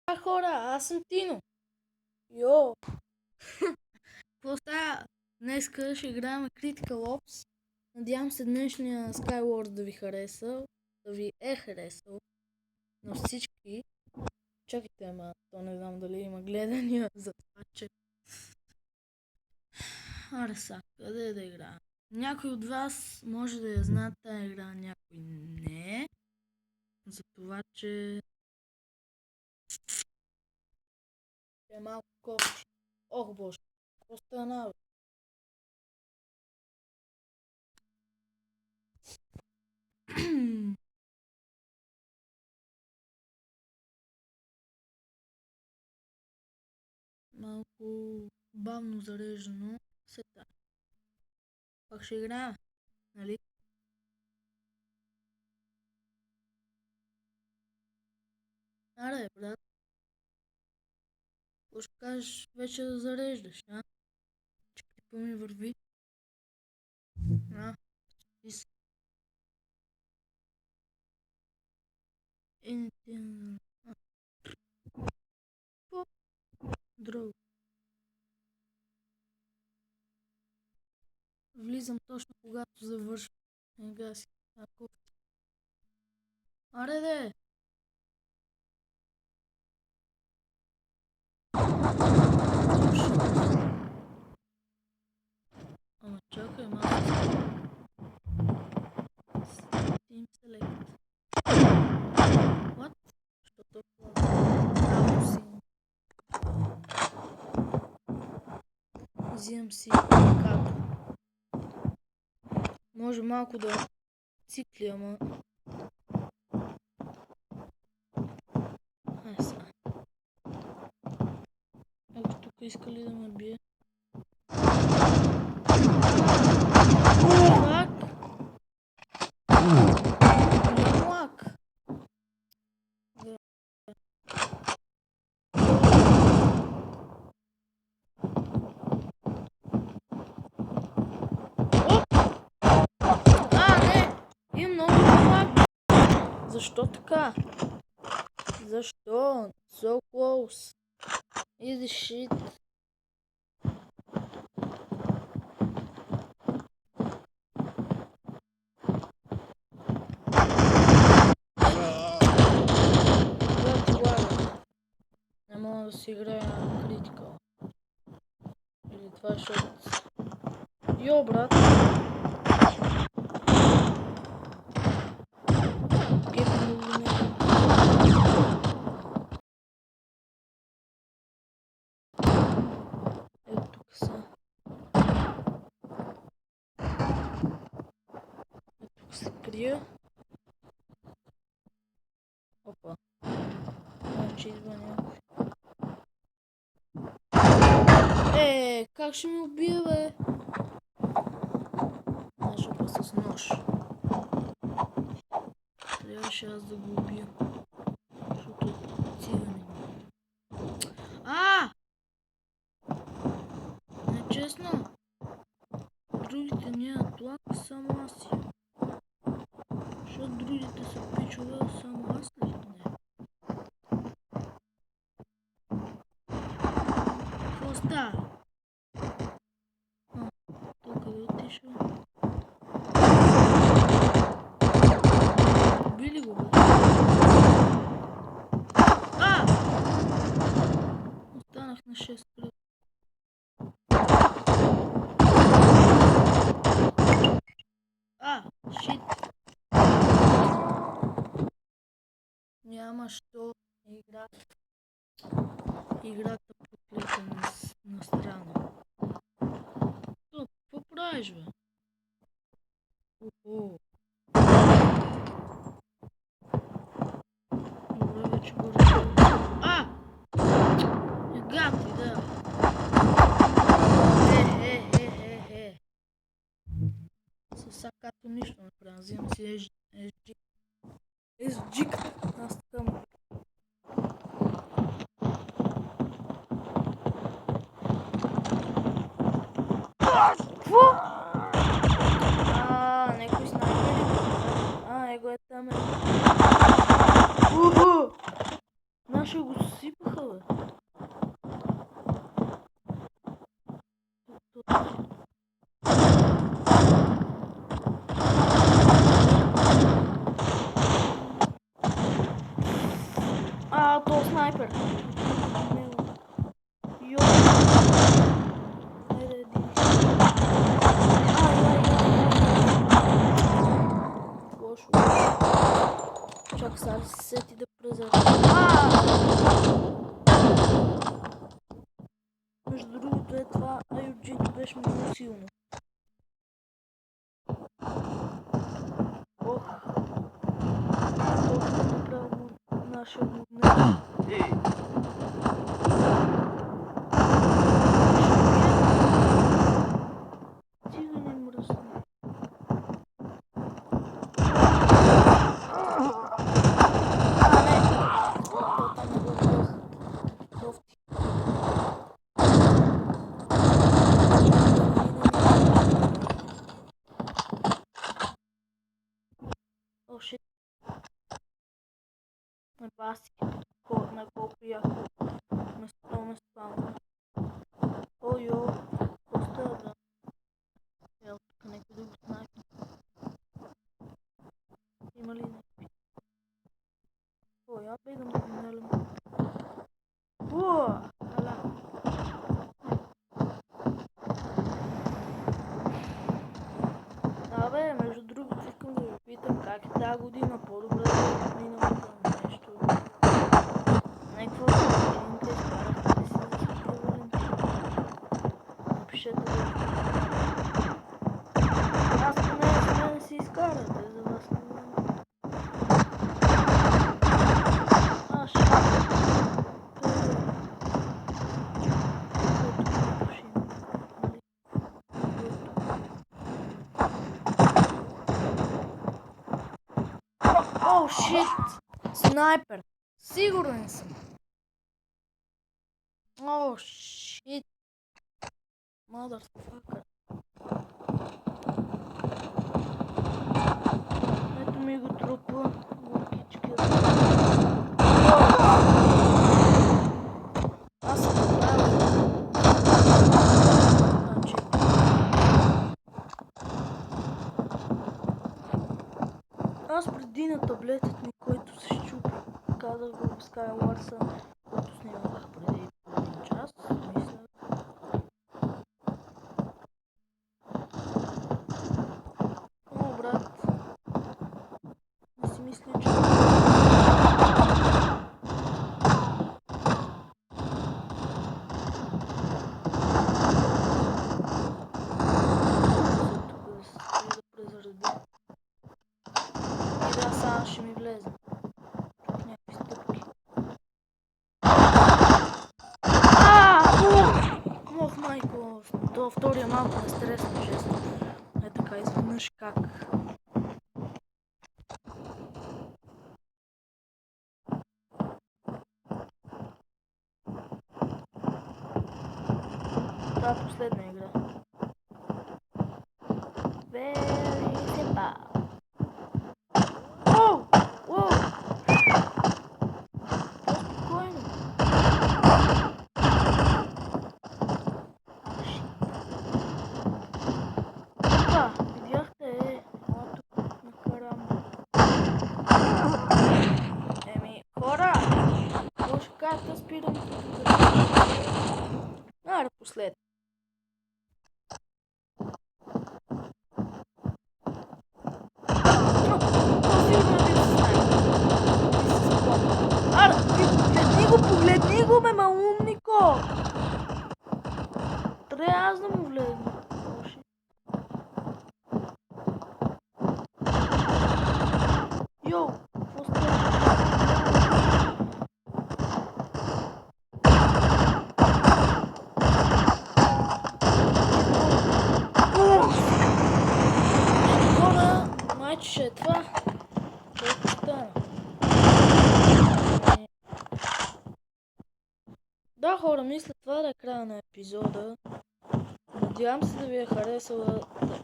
Хора, аз съм Тино. Йо, какво става? Днеска ще играем Critical Ops. Надявам се днешния Skywars да ви хареса, да ви е харесал на всички. Чакайте, ама то не знам дали има гледания за това, че... Аре са, къде да играем? Някой от вас може да я знаят тази игра, някой не. За това, че... е малко кофти. Ох, боже, какво стана, бе? Малко бавно зареждано сета. Пак ще играем, нали? Аре, брат. Какво ще кажеш вече да зареждаш, а? Че клипа ми върви. А, и с... Какво? Друго. Влизам точно когато завършвам. Ега си. Ако... Аре, де! Ама чакай малко. Team Select. What? Що толкова? Право си. Взимам си като. Може малко да цикли, ама... Ай сега. Ето тук иска ли да ме бие? Лак! Лак! Не! Има много лак! Защо така? Защо? So close. Easy shit. Не мога да си играя на Critical. Или това ще... Йо, брат! Ето тук са. Ето тук се крия. Опа. Значи идва някой. Как ще ми убие, бе? Знаеш, опа с нож. Трябваше аз да го убия. Защото цигане. Не е честно. Другите нямат лак, само аз си. Защото другите са пичове, само аз ли? Не. Какво става? Той къде отишъл? Убили го, бе? Останах на 6 кръв. Шит. Няма що играта проклета на страна. Какво правиш, бе? Охо. Добре, вече го разбира. Ега ти, да. Съса като нищо не правя. Взимам си SG. SG. Аз така му. Какво? Некой снайпер. Его е там. ще го сипаха, бе. То снайпер. Йо. Айде, един. Лошо. Чак сега се сети да презърва. Между другото това IOG беше много силно. Ох. Толкова направо нашия моднес. Тигане мръсна. О, шит. На баси. На колко яко. Ме спамва. О, йо. Просто да. Ел, тук някой да го снайпи. Има ли някакви? О, я бегам да го налям. Уа! Аля. Абе, между другото искам да ви питам как е тази година. По-добре да е миналата нещо. Някаква годинка изкарахте ли си за Светия Валентин? Напишете да. Аз поне за мен си изкарате, за вас не знам. О, шит! Снайпер! Сигурен съм! О, шит! Motherfucker! Ето ми го трупа. Лукички. Аз съм направил. Аз преди на таблетът ми, който се щупи, казах го в Skywars, който снимах преди половин час, мисля. О, брат, не си мисля, че... Ще ми влезе. Чух някакви стъпки. Ох, майко! Това втория малко ме стресна, честно. Е така, изведнъж как. Това е последна игра. Very simple. Да спирам. Аре, послед. Аре, погледни го, бе, малумнико! Трябва аз да му влезна. Йоу, какво става? Ще е това. Колко стана? Да, хора, мисля това да е края на епизода. Надявам се да ви е харесала.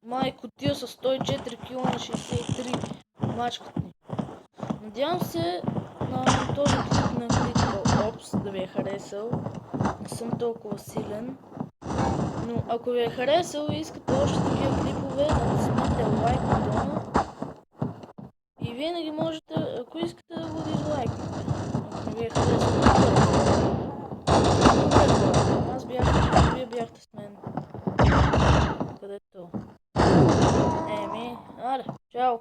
Майко, тия са 104 кг на 63 мачкат ни. Надявам се на този епизод на Critical ви е харесал. Не съм толкова силен. Но ако ви е харесал и искате още такива клипове, натиснете лайк бутона. И винаги можете, ако искате да го дизлайкнете. Ако не ви е харесал, аз бях, вие бяхте с мен. Където? Аре, чао!